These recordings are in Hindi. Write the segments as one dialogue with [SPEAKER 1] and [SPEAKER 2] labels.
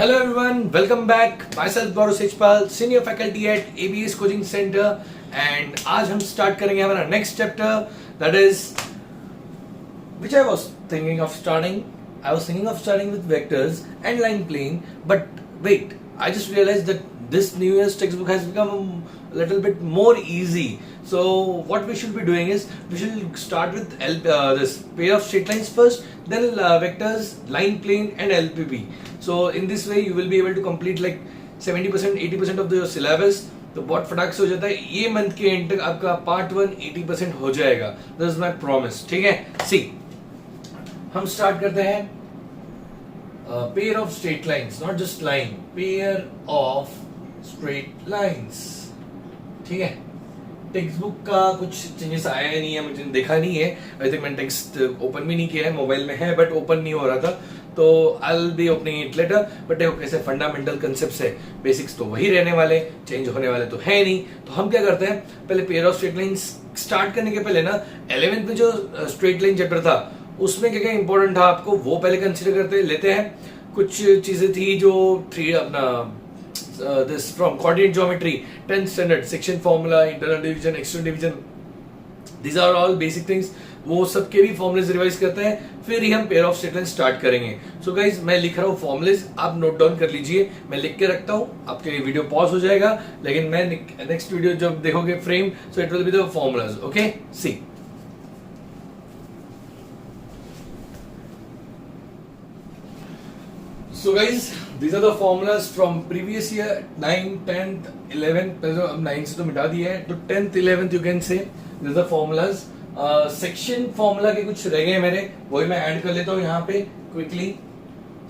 [SPEAKER 1] Hello everyone, welcome back. Myself Gaurav Sechpal, senior faculty at ABS Coaching Center, and आज हम start करेंगे हमारा next chapter, that is which I was thinking of starting. I was thinking of starting with vectors and line plane, but wait, I just realized that this new year's textbook has become a little bit more easy. So what we should be doing is we should start with this pair of straight lines first, then vectors, line plane and LPB. So in this way you will be able to complete like 70% 80% of the syllabus. तो बहुत फटाक से हो जाता है, ये मंथ के एंड तक आपका पार्ट 1 80% हो जाएगा. This is my promise. ठीक है, सी हम स्टार्ट करते हैं. Pair of straight lines, not just line, pair of straight lines. ठीक है, टेक्स्ट बुक का कुछ चेंजेस आया नहीं है, मुझे देखा नहीं है. अभी तक मैंने टेक्स्ट ओपन भी नहीं किया है, मोबाइल में है बट ओपन नहीं हो रहा था, तो I will be opening it later. But देखो कैसे फंडामेंटल कंसेप्ट्स है, बेसिक्स तो वही रहने वाले, चेंज होने वाले तो है नहीं. तो हम क्या करते हैं, पहले pair of straight lines start करने के पहले ना 11th में जो स्ट्रेट लाइन चैप्टर था उसमें क्या क्या इंपॉर्टेंट था आपको वो पहले कंसिडर करते लेते हैं. कुछ चीजें थी जो this from coordinate geometry 10th standard, section formula, internal division, external division, these are all basic things. वो सबके भी फॉर्मुलेज रिवाइज करते हैं, फिर ही हम pair of straight line start करेंगे. सो गाइज मैं लिख रहा हूँ फॉर्मुलेज, आप नोट डाउन कर लीजिए. मैं लिख के रखता हूँ, आपके लिए वीडियो पॉज हो जाएगा, लेकिन मैं नेक्स्ट वीडियो जब देखोगे frame, so it will be the formulas. Okay, see So guys, these are the formulas from previous year 9, 10th, 11th. अब 9 से तो मिटा दिया है, तो 10th, 11th you can say these are the formulas. Section formula के कुछ रह गए मेरे, वही मैं ऐड कर लेता हूँ यहाँ पे quickly.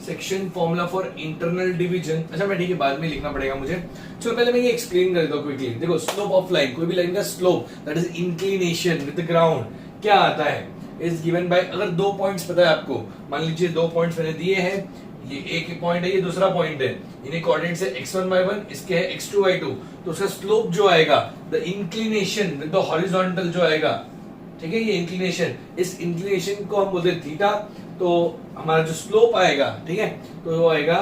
[SPEAKER 1] Section formula for internal division. अच्छा मैं ठीक है, बाद में लिखना पड़ेगा मुझे. चलो पहले मैं ये एक्सप्लेन कर देता हूँ क्विकली. देखो, स्लोप ऑफ लाइन, कोई भी लाइन का slope that is inclination with the ground क्या आता है, इज गिवन बाय, अगर दो पॉइंट्स पता है आपको, मान लीजिए दो पॉइंट्स मैंने दिए हैं, ये एक पॉइंट है, ये दूसरा पॉइंट है, इन्हें कोऑर्डिनेट्स है x1 y1, इसके है x2 y2, तो उसका स्लोप जो आएगा, the inclination with the horizontal जो आएगा, ठीक है, ये इंक्लिनेशन, इस इंक्लिनेशन को हम बोलते हैं थीटा. तो हमारा जो स्लोप आएगा, ठीक है, तो वो आएगा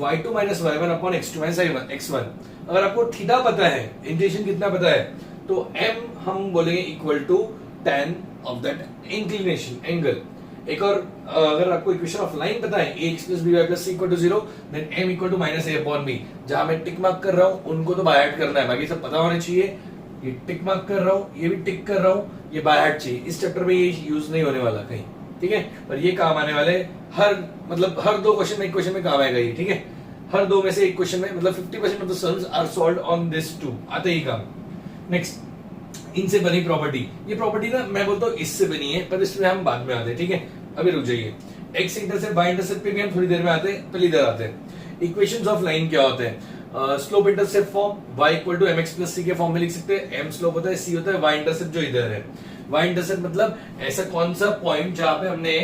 [SPEAKER 1] y2 minus y1 upon x2 minus x1. अगर आपको थीटा पता है, इंक्लिनेशन कितना पता है, तो m हम बोलेंगे equal to tan of that inclination angle. एक और अगर आपको इक्वेशन ऑफ लाइन पता है, ax plus by plus c equal to 0, then m equal to minus a upon b. जहां मैं टिक मार्क कर रहा हूं उनको तो बाय हार्ट करना है, बाकी सब पता होने चाहिए. ये टिक मार्क कर रहा हूं, ये भी टिक कर रहा हूं, ये बाय हार्ट चाहिए. इस चैप्टर में ये यूज नहीं होने वाला कहीं, ठीक है, पर ये काम आने वाले. हर दो क्वेश्चन में एक क्वेश्चन में काम आएगा ये, ठीक है. हर दो में से एक क्वेश्चन में, मतलब 50% of the sums are solved on this too, आते ही काम. नेक्स्ट, इनसे बनी प्रॉपर्टी. ये प्रॉपर्टी ना मैं बोलता हूँ इससे बनी है, पर इसमें हम बाद में आते हैं, ठीक है. अभी रुक जाइए, एक्स इंटरसेप्ट बाय इंटरसेप्ट पे भी हम थोड़ी देर में आते हैं, पहले इधर आते हैं. इक्वेशंस ऑफ लाइन क्या होते हैं, slope intercept form, y equal to mx plus c के फॉर्म में लिख सकते हैं. m स्लोप होता है, c होता है y इंटरसेप्ट जो इधर है. y इंटरसेप्ट मतलब ऐसा कौन सा पॉइंट जहां पे हमने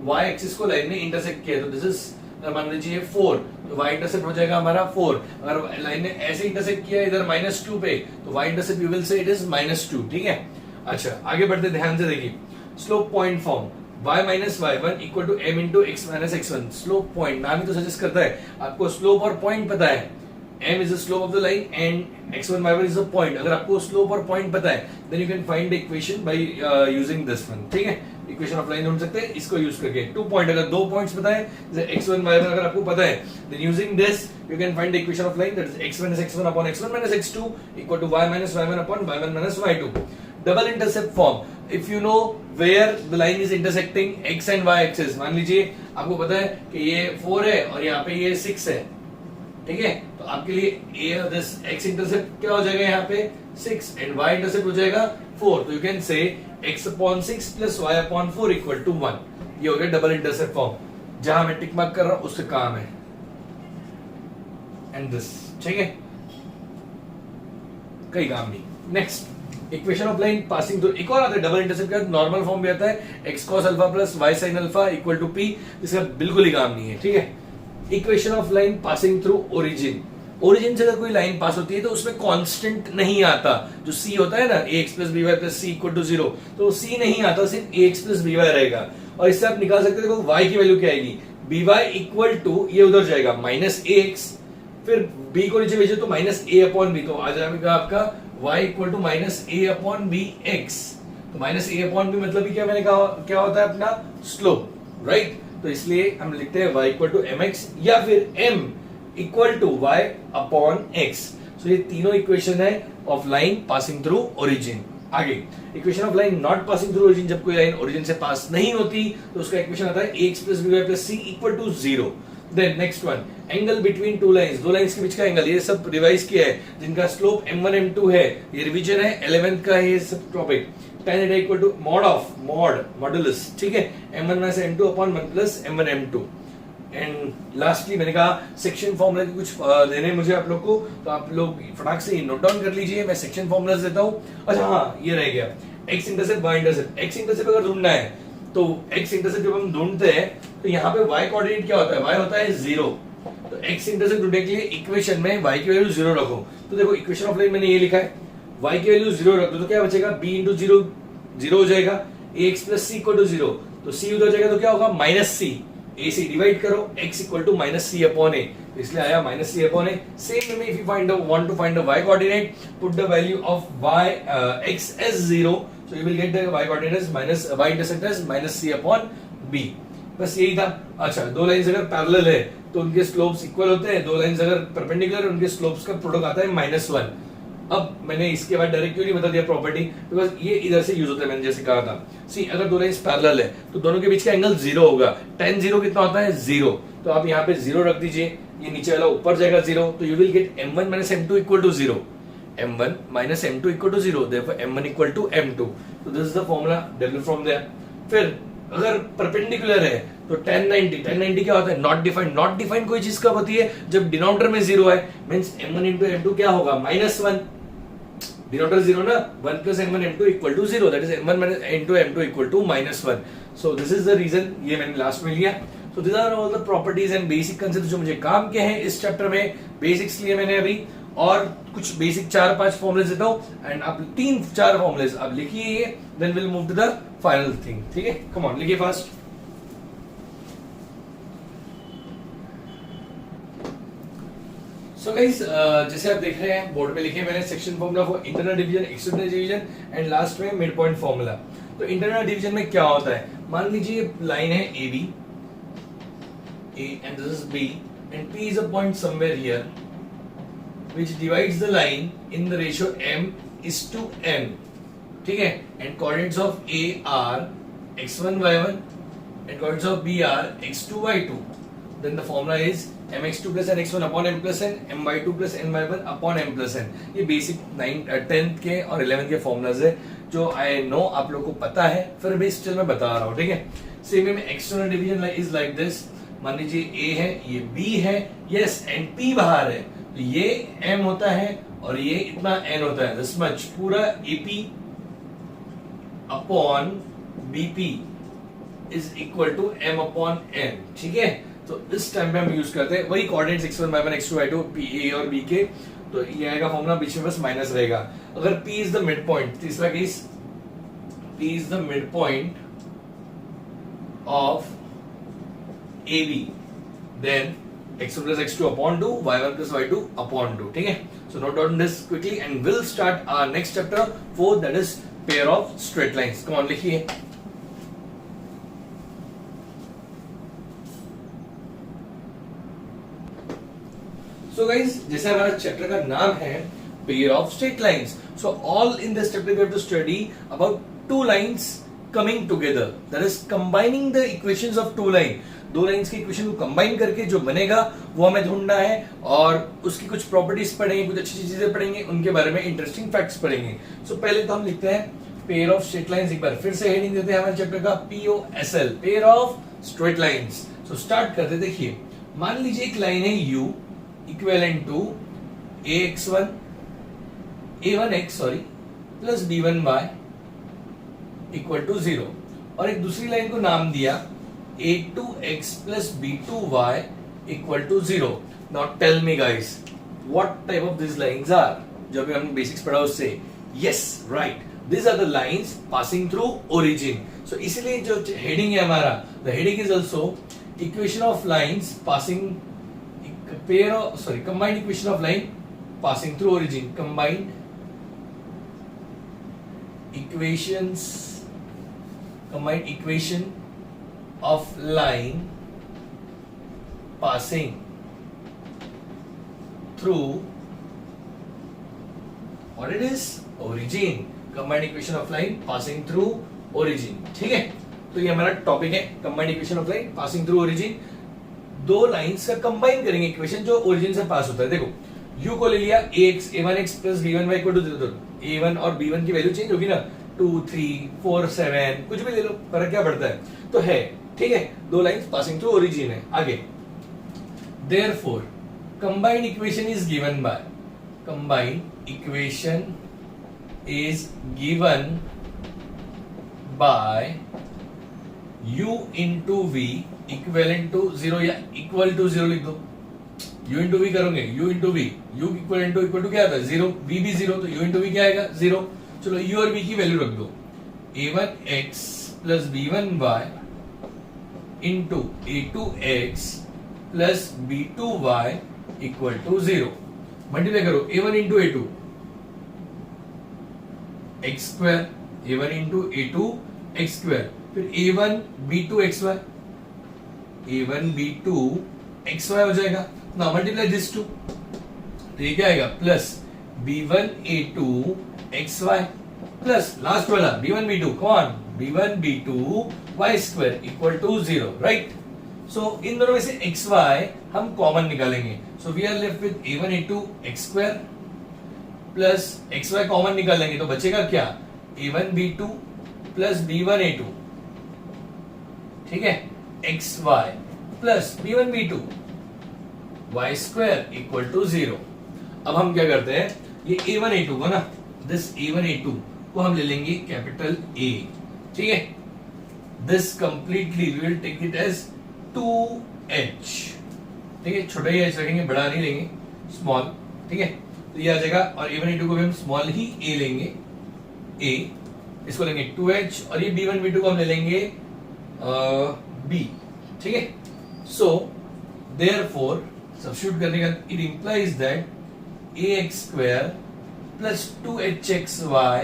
[SPEAKER 1] y एक्सिस को लाइन ने इंटरसेक्ट किया, तो दिस इज मान लीजिए 4, तो y इंटरसेप्ट हो जाएगा हमारा 4. अगर लाइन ने ऐसे इंटरसेक्ट किया इधर -2 पे, तो y intercept you will say it is -2, ठीक है. अच्छा आगे बढ़ते, ध्यान से देखिए. Slope point form, y minus y1 equal to m into x minus x1. Slope point नाम ही तो सजेस्ट करता है, आपको स्लोप और पॉइंट पता है. m is the slope of the line and x1 y1 is the point. अगर आपको स्लोप और पॉइंट पता है, then you can find the equation by using this one. ठीक है, इक्वेशन ऑफ लाइन ढूंढ सकते हैं इसको यूज करके. 2 पॉइंट, अगर दो पॉइंट्स पता है, जैसे x1 y1 अगर आपको पता है, then using this you can find the equation of line, that is x minus x1 upon x1 minus x2 equal to y minus y1 upon y1 minus y2. Double intercept form, if you know where the line is intersecting x and y axis. मान लीजिए आपको पता है कि ये 4 है और यहाँ पे ये 6 है, ठीक है, तो आपके लिए दिस x इंटरसेप्ट क्या हो जाएगा, यहाँ पे 6 एंड y इंटरसेप्ट हो जाएगा 4. तो you can say x upon 6 plus y upon 4 equal to 1. ये हो गया डबल इंटरसेप्ट फॉर्म. जहां मैं टिक मार्क कर रहा हूं उससे काम है, एंड दिस, ठीक है, कई काम नहीं. Next, equation of line passing through. एक और आता है डबल इंटरसेप्ट का नॉर्मल फॉर्म भी आता है, x cos alpha plus y sin alpha equal to p. इसका बिल्कुल ही काम नहीं है, ठीक है. Equation of line passing through origin. Origin से अगर कोई लाइन पास होती है तो उसमें कांस्टेंट नहीं आता. जो c होता है ना, ax plus by plus c equal to 0, तो c नहीं आता, सिर्फ ax प्लस by रहेगा. और इससे आप निकाल सकते हो y की वैल्यू क्या आएगी, बी वाई इक्वल टू, ये उधर जाएगा माइनस ए एक्स, फिर b को नीचे भेजे तो माइनस ए अपॉन बी, तो आ जाएगा आपका y equal to minus a upon b x. तो माइनस ए अपॉन बी मतलब क्या मैंने कहा क्या होता है अपना स्लोप, राइट। तो इसलिए हम लिखते हैं y equal to m x या फिर m equal to y upon x। So ये तीनों इक्वेशन है of line passing through origin. आगे equation of line not passing through origin, जब कोई लाइन ओरिजिन से पास नहीं होती तो उसका इक्वेशन आता है ax plus b y plus c equal to 0। Then next one, angle between two lines, दो लाइंस के बीच का एंगल, ये सब रिवाइज किया है, जिनका स्लोप m1 m2 है, ये रिवीजन है 11th का ये सब टॉपिक। tan θ equal to mod of modulus, ठीक है, m1 minus m2 upon 1 plus m1 m2। And lastly मैंने कहा सेक्शन फॉर्मूला के कुछ देने मुझे आप लोग को, तो आप लोग फटाक से नोट डाउन कर लीजिए, मैं सेक्शन फॉर्मूला देता हूं। अच्छा हाँ, ये रह गया x intercept y intercept. x intercept अगर ढूंढना है तो x इंटरसेप्ट जब हम ढूंढते हैं तो यहाँ पे y कोऑर्डिनेट क्या होता है, y होता है 0। तो x इंटरसेप्ट ढूंढने के लिए इक्वेशन में y की वैल्यू 0 रखो। तो देखो इक्वेशन ऑफ लाइन मैंने ये लिखा है, y की वैल्यू 0 रख दो तो क्या बचेगा, b इंटू 0 0 हो जाएगा, ax plus c equal to 0, तो c उधर जाएगा तो क्या होगा माइनस c, a से डिवाइड करो, x equal to minus c upon a, इसलिए आया minus c upon a. Same way if you want to find the y coordinate, put the value of y x as 0, so you will get the y coordinate as minus y intercept as minus c upon b। बस यही था। अच्छा, दो लाइंस अगर पैरेलल है तो उनके स्लोप्स इक्वल होते हैं, दो लाइंस अगर परपेंडिकुलर उनके स्लोप्स का प्रोडक्ट आता है -1। अब मैंने इसके बाद डायरेक्ट क्यों नहीं बता दिया प्रॉपर्टी, बिकॉज ये इधर से यूज होता है, मैंने जैसे कहा था। सी अगर दो लाइंस पैरेलल है तो दोनों के बीच का एंगल 0 होगा, tan 0 कितना होता है 0, तो आप यहाँ पे 0 रख दीजिए, ये नीचे वाला ऊपर जाएगा 0, तो you will get m1 minus m2 equal to 0, m1 minus m2 equal to 0, therefore m1 equal to m2। so this is the formula developed from there। फिर अगर परपेंडिकुलर है तो tan 90 क्या होता है, नॉट डिफाइंड। नॉट डिफाइंड कोई चीज कब होती है, जब डिनोमिनेटर में 0 है, मींस m1 into m2 क्या होगा -1, डिनोमिनेटर 0 ना, 1 plus m1 m2 equal to 0, that is m1 into m2 equal to -1। so this is the reason, ये मैंने लास्ट में लिया। So these are all the properties and basic concepts जो मुझे काम के हैं इस चैप्टर में, बेसिक्स लिए मैंने अभी, और कुछ बेसिक 4-5 फॉर्मुलेस देता हूं, एंड आप 3-4 फॉर्मुलेस आप लिखिए ये, then will move to the final thing. ठीक है, कम ऑन लिखिए फास्ट। सो गाइस, जैसे आप देख रहे हैं बोर्ड में लिखे मैंने section formula for internal division, external division and last में मिड पॉइंट फॉर्मूला। तो इंटरनल डिवीजन में क्या होता है, मान लीजिए लाइन है A B, A and this is B, and P is a point somewhere here which divides the line in the ratio m is to n, ठीक है, and coordinates of A are x1 y1 and coordinates of B are x2 y2, then the formula is mx2 plus nx1 upon m plus n, my2 plus ny1 upon m plus n। ये बेसिक 10th के और 11th के फॉर्मूलाज है जो आई नो आप लोगों को पता है, फिर भी स्टिल मैं बता रहा हूँ। ठीक है, सेम वे में external division is like this, मान लीजिए A है, ये B है, यस, एंड P बाहर है, तो ये M होता है और ये इतना N होता है, दिस मच, पूरा AP upon BP is equal to M upon N। ठीक है, तो इस टाइम पे हम यूज करते हैं वही coordinates x1 y1 x2 y2 P A और B के, तो ये आएगा फॉर्मूला, बीच में बस माइनस रहेगा। अगर P is the mid point, तीसरा case, P is the mid point of AB, then x1 plus x2 upon 2, y1 plus y2 upon 2। ठीक है, so note down this quickly and we'll start our next chapter 4, that is pair of straight lines। come on लिखिए। so guys, जैसे हमारा चैप्टर का नाम है pair of straight lines, so all in this chapter we have to study about two lines coming together, that is combining the equations of two line। दो लाइंस की इक्वेशन को कंबाइन करके जो बनेगा वो हमें ढूंढना है, और उसकी कुछ प्रॉपर्टीज पढ़ेंगे, कुछ अच्छी चीजें पढ़ेंगे, उनके बारे में इंटरेस्टिंग फैक्ट्स पढ़ेंगे। सो पहले तो हम लिखते हैं पेयर ऑफ स्ट्रेट लाइंस, एक बार फिर से हेडिंग देते हैं हमारे चैप्टर का POSL, pair of straight lines. So start करते, देखिए मान लीजिए एक लाइन है U equivalent to A1x plus B1y equal to 0, और एक दूसरी लाइन को नाम दिया A2x plus B2y equal to 0। Now tell me guys, what type of these lines are? जो भी हमने बेसिक्स पढ़ा उससे, yes, right, these are the lines passing through origin. So इसलिए जो heading है हमारा, the heading is also equation of lines passing combined equation of line passing through origin. Combined equation of line passing through what it is origin. Combined equation of line passing through origin. ठीक है, तो ये हमारा टॉपिक है combined equation of line passing through origin. दो लाइंस का कंबाइन करेंगे इक्वेशन जो ओरिजिन से पास होता है. देखो u को ले लिया a1x plus b1y equal to 0. a1 और b1 की वैल्यू चेंज होगी ना, 2 3 4 7 कुछ भी ले लो, फर्क क्या पड़ता है. तो है, ठीक है, दो लाइंस पासिंग थ्रू ओरिजिन है. आगे therefore combined equation is given by u into v equivalent to 0 या equal to 0 लिख दो. u into v करोगे, u into v, u equivalent to क्या आता है 0, v भी 0, तो u into v क्या आएगा 0. चलो u और v की वैल्यू रख दो. a1x plus b1y into a2x plus b2y equal to 0. Multiply करो a1 into a2 x square, a1 into a2 x square, फिर a1 b2 xy, a1 b2 xy हो जाएगा. नाउ मल्टीप्लाई दिस टू, तो ये क्या आएगा plus b1 a2 xy plus last वाला b1 b2 कौन b1 b2 y square equal to 0. Right, so इन दोनों में से xy हम कॉमन निकालेंगे. So we are left with a1 a2 x square plus xy common निकालेंगे तो बचेगा क्या a1 b2 plus b1 a2, ठीक है, xy plus b1 b2 y square equal to 0. अब हम क्या करते हैं, ये a1 a2 को ना, दिस a1 a2 को हम ले लेंगे कैपिटल A. ठीक है, this completely we will take it as 2h. ठीक है, छोटा ही h रखेंगे, बड़ा नहीं लेंगे, स्मॉल. ठीक है, तो ये आ जाएगा. और a1 a2 को भी हम स्मॉल ही a लेंगे, a, इसको लेंगे 2h, और ये b1 b2 को हम ले लेंगे b. ठीक है, सो देयरफॉर सब्स्टिट्यूट करने का it implies that ax square plus 2hxy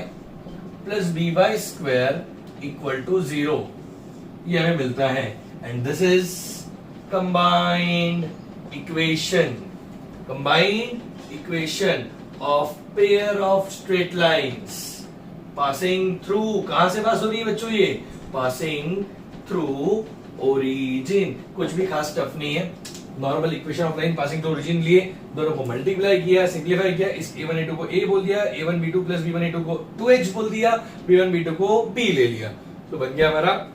[SPEAKER 1] plus by square equal to 0 ये हमें मिलता है. And this is combined equation of pair of straight lines passing through. कहां से पास हो रही है बच्चों, ये passing through origin. कुछ भी खास टफ नहीं है, normal equation of line passing through origin लिए, दोनों को मल्टीप्लाई किया, सिंप्लीफाई किया, इस a1 a2 को a बोल दिया, a1 b2 plus b1 a2 को 2h बोल दिया, b1 b2 को b ले लिया, तो बन गया हमारा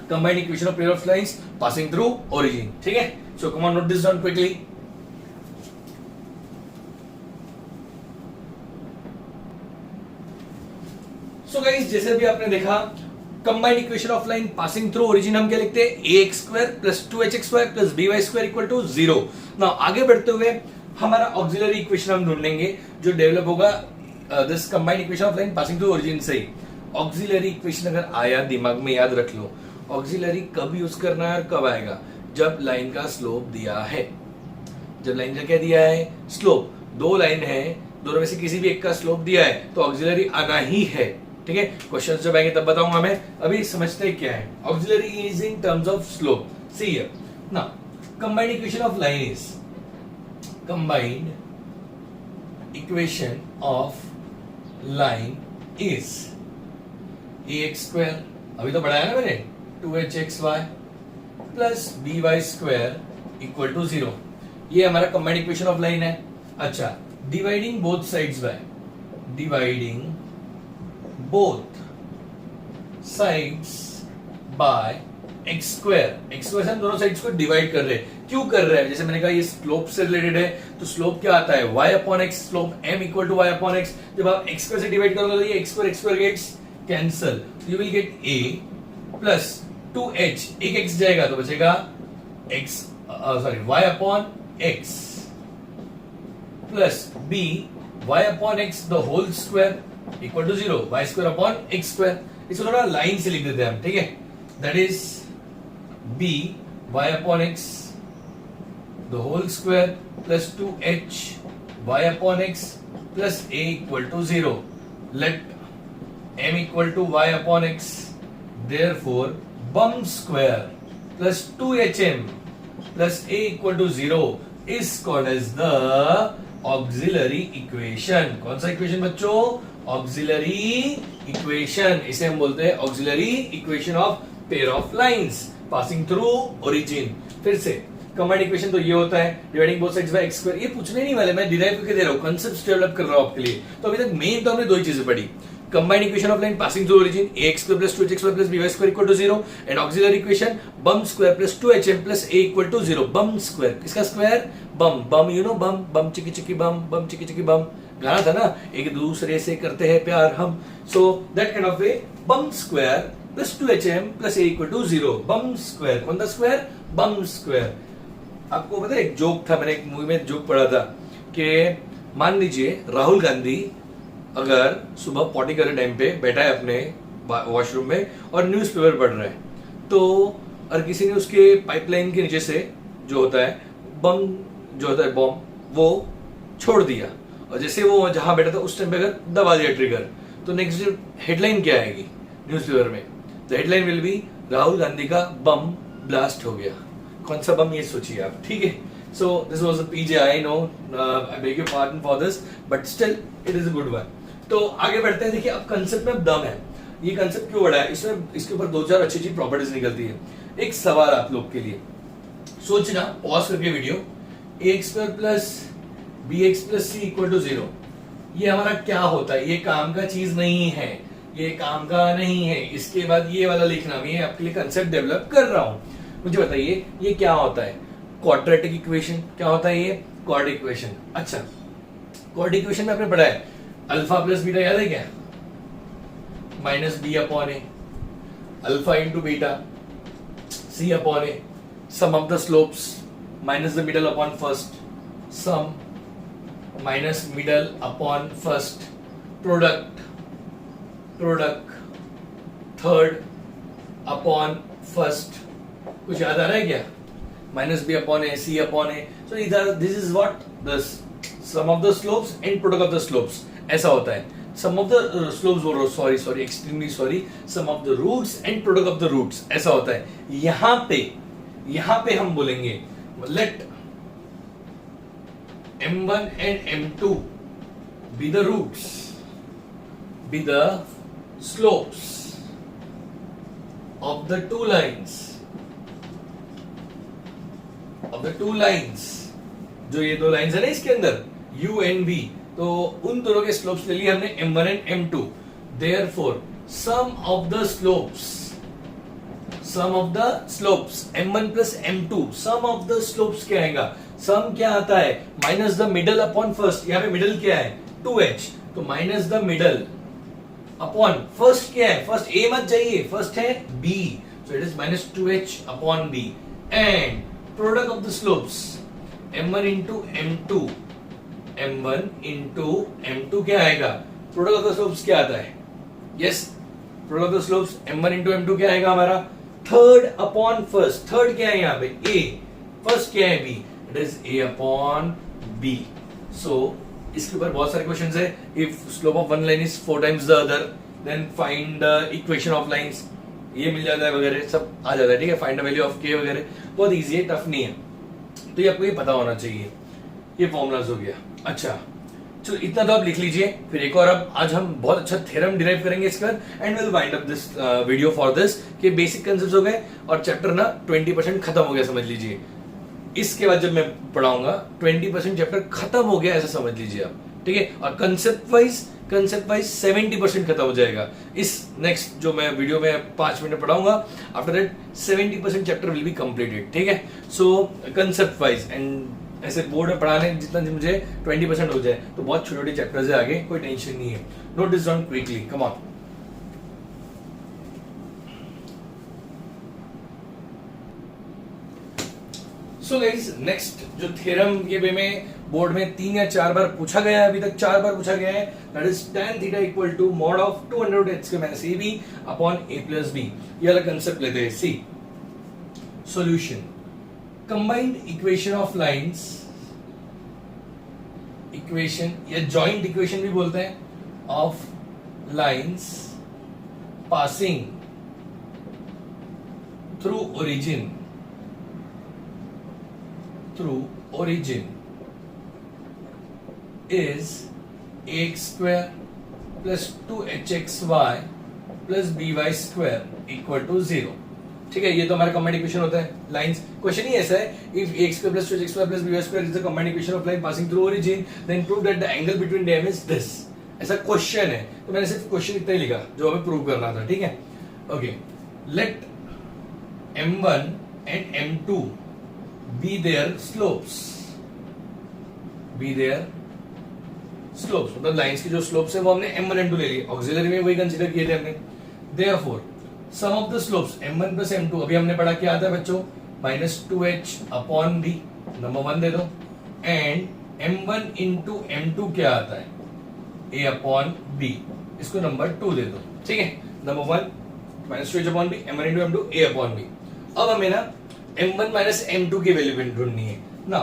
[SPEAKER 1] combined equation of pair of lines passing through origin. ठीक है, so come on, note this down quickly. So guys, जैसे भी आपने देखा combined equation of line passing through origin हम क्या लिखते हैं, ax square plus 2hxy plus by square equal to 0. Now आगे बढ़ते हुए हमारा auxiliary equation हम ढूंढ लेंगे जो डेवलप होगा this combined equation of line passing through origin से. auxiliary equation अगर आया दिमाग में याद रख लो, ऑक्सिलरी कब यूज करना है और कब आएगा, जब लाइन का स्लोप दिया है. जब लाइन का क्या दिया है, स्लोप. दो लाइन है, दोनों में से किसी भी एक का स्लोप दिया है तो ऑक्सिलरी आना ही है. ठीक है, क्वेश्चन जब आएंगे तब बताऊंगा मैं, अभी समझते हैं क्या है. Auxiliary is in terms of slope. See here now, combined equation of line is combined equation of line is ax square, अभी तो बढ़ाया ना मैंने, 2hxy plus by square equal to 0. ये हमारा कंबाइंड इक्वेशन ऑफ लाइन है. अच्छा, dividing both sides by, dividing both sides by x square. x square से हम दोनों साइड्स को डिवाइड कर रहे हैं. क्यों कर रहे हैं, जैसे मैंने कहा ये स्लोप से रिलेटेड है, तो स्लोप क्या आता है, y upon x, slope m equal to y upon x. जब आप x स्क्वायर से डिवाइड करोगे तो ये x square gets cancel, you will get a plus 2h, एक x जाएगा तो बचेगा y upon x plus b y upon x the whole square. Equal to 0, y square upon x square. इसको थोड़ा लाइन से लिख देते हैं हम, ठीक है। That is b y upon x the whole square plus 2h y upon x plus a equal to 0। Let m equal to y upon x, therefore bum square plus 2hm plus a equal to 0 is called as the auxiliary equation। कौन सा इक्वेशन बच्चों? auxiliary equation। इसे हम बोलते हैं auxiliary equation of pair of lines passing through origin। फिर से कमांड इक्वेशन तो ये होता है dividing both sides by x square. ये पूछने नहीं वाले, मैं डिराइव करके दे रहा हूँ, कांसेप्ट्स डेवलप कर रहा हूँ आपके लिए। तो अभी तक मेन तो हमने दो ही चीजें पढ़ी, combined equation of line passing through origin ax square plus 2hx square plus by square equal to 0 and auxiliary equation bum square plus 2hm plus a equal to 0। bum square किसका square? bum bum you know bum bum चिकी चिकी bum चिकी चिकी bum गाना था ना, एक दूसरे से करते हैं प्यार हम। so that kind of way bum square plus 2hm plus a equal to 0। bum square कौन था स्क्वायर? bum square। आपको पता है एक जोक था, मैंने एक मूवी में जोक पढ़ा था कि मान लीजिए राहुल गांधी अगर सुबह पॉटी करने टाइम पे बैठा है अपने वॉशरूम में और न्यूज़पेपर पढ़ रहा है, तो और किसी ने उसके पाइपलाइन के नीचे से जो होता है बम, जो होता है बॉम्ब, वो छोड़ दिया, और जैसे वो जहां बैठा था उस टाइम पे अगर दबा दिया ट्रिगर, तो नेक्स्ट हेडलाइन क्या आएगी न्यूज़पेपर में? The headline will be Rahul Gandhi का बम ब्लास्ट हो गया। कौन सा बम, ये सोचिए आप, ठीक है। So this was a PJ, I know, I beg your pardon for this, but still it is a good one। तो आगे बढ़ते हैं। देखिए अब कंसेप्ट में दम है, ये कंसेप्ट क्यों बड़ा है, इसमें इसके ऊपर 2-4 अच्छी अच्छी प्रॉपर्टीज निकलती है। एक सवाल आप लोग के लिए, सोचना पॉज करके video, ax square plus bx plus c equal to 0, ये हमारा क्या होता है? ये काम का चीज नहीं है, ये काम का नहीं है। इसके बाद ये वाला लिखना, मैं आपके लिए कंसेप्ट डेवलप कर रहा हूं, मुझे बताइए ये क्या होता है? Quadratic equation. क्या होता है ये? Quad equation. अच्छा, क्वाड इक्वेशन में आपने पढ़ा है अल्फा प्लस बीटा, याद है क्या? Minus b upon a, alpha into beta, c upon a, sum of the slopes minus the middle upon first, sum minus middle upon first, product third upon first. कुछ याद आ रहा है क्या? Minus b upon a, c upon a. So इधर this is what the sum of the slopes and product of the slopes, ऐसा होता है। सम ऑफ द स्लोप्स बोल रहा हूं, sorry extremely sorry, sum of the roots and product of the roots, ऐसा होता है। यहां पे हम बोलेंगे let m1 and m2 be the roots, be the slopes of the two lines, जो ये दो लाइंस है ना इसके अंदर u and v, तो उन दोनों के स्लोप्स ले लिए हमने m1 and m2। therefore sum of the slopes m1 plus m2, sum of the slopes क्या आएगा? सम क्या आता है? Minus the middle upon first. यहाँ पे मिडल क्या है? 2h, तो minus the middle upon first क्या है? फर्स्ट a मत जाइए, फर्स्ट है b, so it is minus 2h upon b and product of the slopes m1 into m2, m1 into m2 क्या आएगा? प्रोडक्ट ऑफ द स्लोप्स क्या आता है? Yes, product of the slopes m1 into m2 क्या आएगा हमारा? Third upon first. थर्ड क्या है यहाँ पे? a, फर्स्ट क्या है? b, it is a upon b। so इसके ऊपर बहुत सारे क्वेश्चंस है। If slope of one line is 4 times the other than find the equation of lines, ये मिल जाता है वगैरह, सब आ जाता है, ठीक है। Find the value of k वगैरह, बहुत इजी है, टफ नहीं है, तो ये आपको ये पता होना चाहिए। ये फॉर्मूलाज हो गया। अच्छा चलो इतना तो आप लिख लीजिए, फिर एक और अब आज हम बहुत अच्छा थ्योरम डिराइव करेंगे इसके बाद, and will wind up this video for this, कि बेसिक कांसेप्ट्स हो गए और चैप्टर ना 20% खत्म हो गया समझ लीजिए। इसके बाद जब मैं पढ़ाऊंगा 20% चैप्टर खत्म हो गया ऐसा समझ लीजिए आप, ठीक है। और कंसेप्ट वाइज 70% खत्म हो जाएगा इस नेक्स्ट जो मैं वीडियो में 5 मिनट पढ़ाऊंगा। After that 70% chapter will be completed, ठीक है। सो कंसेप्ट वाइज एंड ऐसे बोर्ड में पढ़ाने जितना मुझे 20% हो जाए, तो बहुत छोटे छोटे चैप्टर्स है आगे, कोई टेंशन नहीं है। Note this down quickly, come on. So guys next जो थ्योरम के वे में बोर्ड में 3 या 4 बार पूछा गया है, अभी तक 4 बार पूछा गया है। That is tan theta equal to mod of 200 minus a b upon a plus b. ये वाला कंसेप्ट लेते हैं। See solution, combined equation of lines, equation या जॉइंट इक्वेशन भी बोलते हैं, of lines passing through origin is ax square plus 2hxy plus by square equal to 0। ठीक है, ये तो हमारा कम्बाइंड इक्वेशन होता है लाइंस। क्वेश्चन ही ऐसा है, if ax square plus 2hxy plus by square is the combined equation of line passing through origin, then prove that the angle between them is this। ऐसा क्वेश्चन है, तो मैंने सिर्फ क्वेश्चन इतना ही लिखा जो हमें प्रूव करना था। ठीक है, okay. Let m1 and m2 be their slopes, मतलब लाइंस की जो स्लोप्स है वो हमने m1 m2 ले लिए, ऑक्सिलरी में वही कंसीडर किए थे हमने। Therefore sum of the slopes m1 plus m2, अभी हमने पढ़ा क्या आता है बच्चों, -2h अपॉन b, नंबर 1 दे दो, एंड m1 इंटू m2 क्या आता है, a अपॉन b, इसको नंबर 2 दे दो। ठीक है, number 1 -2h upon b, m1 into m2 a upon b। अब हमें ना m1 माइनस m2 की वैल्यू ढूंढनी है ना,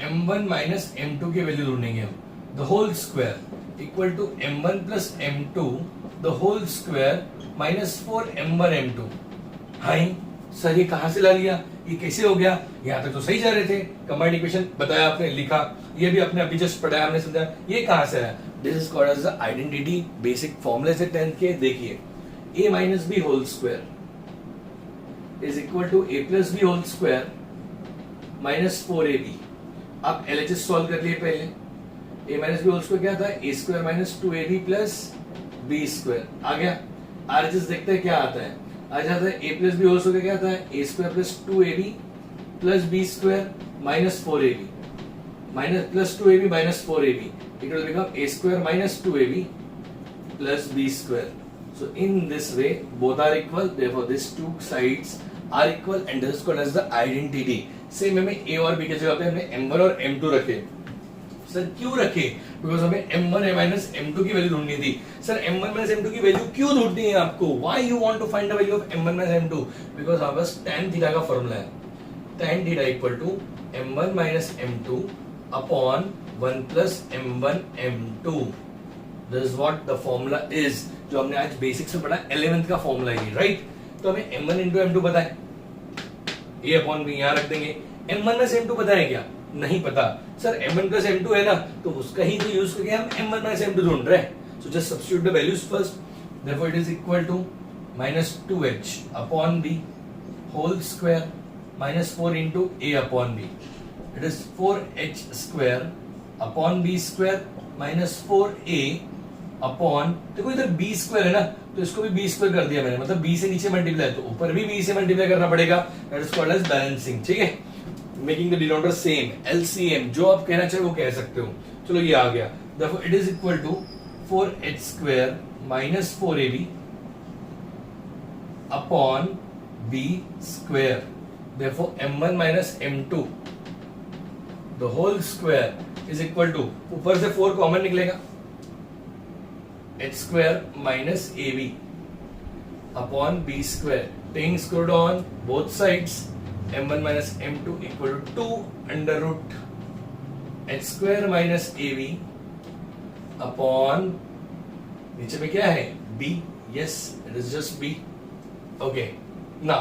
[SPEAKER 1] m1 माइनस m2 की वैल्यू ढूंढेंगे हम। The whole square equal to m1 plus m2 the whole square minus 4 m1 m2। Hi sir ये कहां से ला लिया, ये कैसे हो गया, यहां तक तो सही जा रहे थे, कंबाइंड इक्वेशन बताया आपने, लिखा, ये भी आपने अभी जस्ट पढ़ाया, हमने समझा, ये कहां से आया। This is called as the identity, basic फॉर्मूले से 10th के। देखिए a minus b whole square is equal to a plus b whole square minus 4ab। आप LHS सॉल्व कर लिए पहले, a minus b whole square क्या था, a square minus 2ab plus b square आ गया। RHS देखते हैं क्या आता है, आ जाता है a plus b whole square क्या आता है, a square plus 2ab plus b square minus 4ab minus plus 2ab minus 4ab, it will become a square minus 2ab plus b square। So in this way both are equal, therefore these two sides are equal and this is called as the identity। Same हमें a और b के जगह पे हमने m1 और m2 रखे। सर क्यों रखे, बिकॉज हमें m1 माइनस m2 की वैल्यू ढूंढनी थी। सर m1 माइनस m2 की वैल्यू क्यों ढूंढनी है आपको, why you want to find the value of m1 minus m2, because हमारे पास tan थीटा का फॉर्मूला है, tan theta equal to m1 minus m2 upon 1 plus m1 m2। This is what the formula is, जो हमने आज बेसिक्स में पढ़ा, 11th का फॉर्मूला है, राइट। तो हमें m1 इंटू m2 पता है, a अपॉन b यहाँ रख देंगे। m1 माइनस m2 पता है क्या, नहीं पता। सर m1 प्लस m2 है ना, तो उसका ही तो यूज करके हम m1 माइनस m2 ढूंढ रहे हैं। So just substitute the values first, therefore it is equal to -2h upon b whole square minus 4 into a upon b, it is 4h square upon b square minus 4a upon, देखो इधर b स्क्वायर है ना, तो इसको भी b स्क्वायर कर दिया मैंने, मतलब b से नीचे मल्टीप्लाई, तो ऊपर भी b से मल्टीप्लाई करना पड़ेगा। That is called as balancing. ठीक है, making the denominator same, LCM जो आप कहना चाहे वो कह सकते हो। चलो ये आ गया, देखो it is equal to 4h square minus 4ab upon b square, therefore m1 minus m2 the whole square is equal to, ऊपर से 4 कॉमन निकलेगा, h square minus ab upon b square, taking square root on both sides, m1 minus m2 equal to 2 under root h square minus ab upon, नीचे में क्या है, b, yes it is just b। okay, now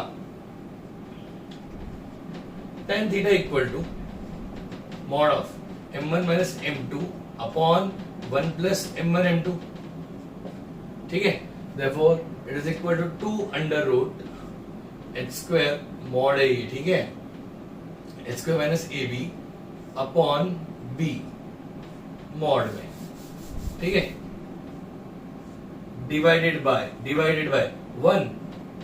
[SPEAKER 1] tan theta equal to mod of m1 minus m2 upon 1 plus m1 m2। ठीक है, therefore it is equal to 2 under root h square mod a, ठीक है, h square minus ab upon b mod में, ठीक है, divided by 1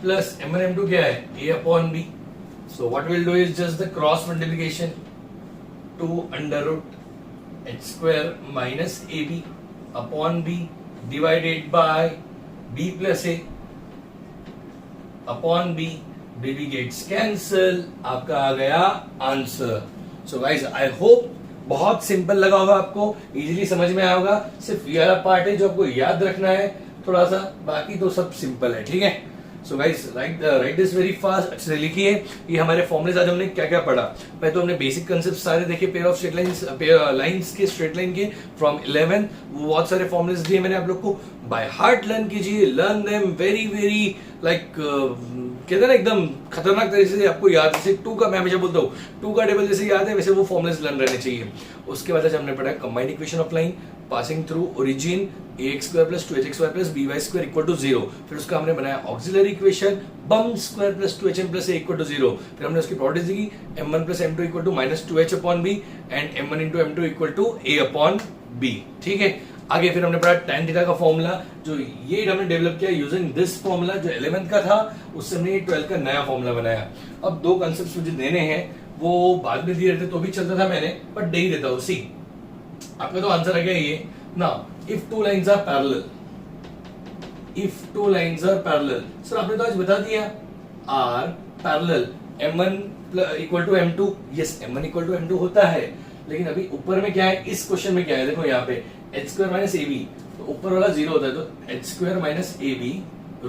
[SPEAKER 1] plus m1 m2 क्या है, a upon b। So what will do is just the cross multiplication, 2 under root h square minus ab upon b divided by b plus a upon b, b gets cancel, आपका आ गया answer. So guys I hope बहुत सिंपल लगा होगा आपको, इजीली समझ में आया होगा। सिर्फ ये वाला पार्ट है जो आपको याद रखना है थोड़ा सा, बाकी तो सब सिंपल है, ठीक है। So guys right this very fast, अच्छे से लिखिए। ये हमारे फॉर्मुलेज आज हमने क्या क्या पढ़ा। पहले तो हमने बेसिक कंसेप्ट सारे देखे, pair of straight lines, lines के स्ट्रेट लाइन के फ्रॉम 11, बहुत सारे फॉर्मुलेज दिए मैंने आप लोग को। बाय हार्ट लर्न कीजिए, learn them very very like कहते हैं ना एकदम खतरनाक तरीके से आपको याद, जैसे 2 का मैं हमेशा बोलता हूँ 2 का टेबल जैसे याद है वैसे वो फॉर्मुलेज लर्न रहने चाहिए। उसके बाद हमने पढ़ा combined equation of line passing through origin ax square plus 2hx square plus by square equal to 0। फिर उसका हमने बनाया auxiliary equation bomb square plus 2hm plus a equal to 0। फिर हमने उसकी प्रॉपर्टीज देखी m1 plus m2 equal to minus 2h upon b and m1 into m2 equal to a upon b, ठीक है। आगे फिर हमने पढ़ा tan थीटा का फॉर्मूला, जो ये हमने डेवलप किया यूजिंग दिस फॉर्मूला, जो 11th का था उससे हमने 12th का नया फॉर्मूला बनाया। अब 2 कंसेप्ट मुझे देने हैं, वो बाद में दिए रहते तो भी चलता था मैंने, बट दे ही देता हूँ। सी आपका तो आंसर आ गया ये। Now if two lines are parallel, if two lines are parallel, sir आपने तो आज बता दिया are parallel, m1 equal to m2, yes m1 equal to m2 होता है, लेकिन अभी ऊपर में क्या है, इस क्वेश्चन में क्या है, देखो यहाँ पे h square minus ab, तो ऊपर वाला 0 होता है, तो h square minus ab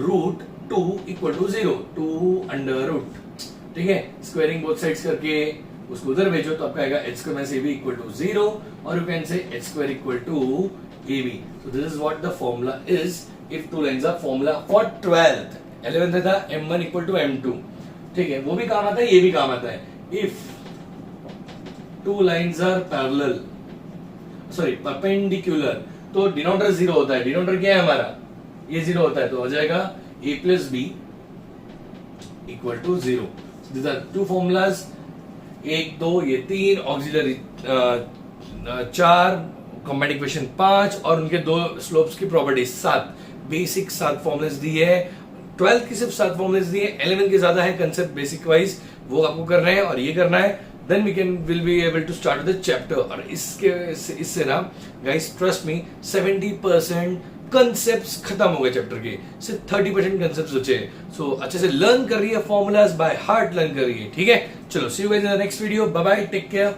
[SPEAKER 1] root 2 equal to 0, 2 under root, ठीक है। स्क्वायरिंग बोथ साइड्स करके उसको उधर भेजो तो आपका आएगा h square minus ab equal to 0, और यू कैन से h square equal to AB. So this is what the formula is if two lines are formula for 12th. 11th था m1 equal to m2, ठीक है, वो भी काम आता है, ये भी काम आता है। If two lines are parallel, sorry perpendicular, तो डिनोमिनेटर 0 होता है। डिनोमिनेटर क्या है हमारा, ये 0 होता है, तो हो जाएगा a plus b equal to 0. These are two formulas, 1 2 ये 3, ऑक्सिलरी 4, कंबाइंड इक्वेशन 5, और उनके 2 स्लोप्स की प्रॉपर्टीज 7, बेसिक 7 फॉर्मुलेज दिए हैं। 12th की सिर्फ 7 फॉर्मुलेज दिए हैं, 11th के ज्यादा है कंसेप्ट बेसिक वाइज, वो आपको करना है और ये करना है, then we can will be able to start the chapter. और इससे ना गाइस ट्रस्ट मी 70% कंसेप्ट्स खत्म हो गए चैप्टर के, सिर्फ 30% कंसेप्ट्स बचे। सो अच्छे से लर्न कर रही है, फॉर्मुलाज बाय हार्ट लर्न कर रही है, ठीक है। चलो see you guys in the next video, bye bye, take care.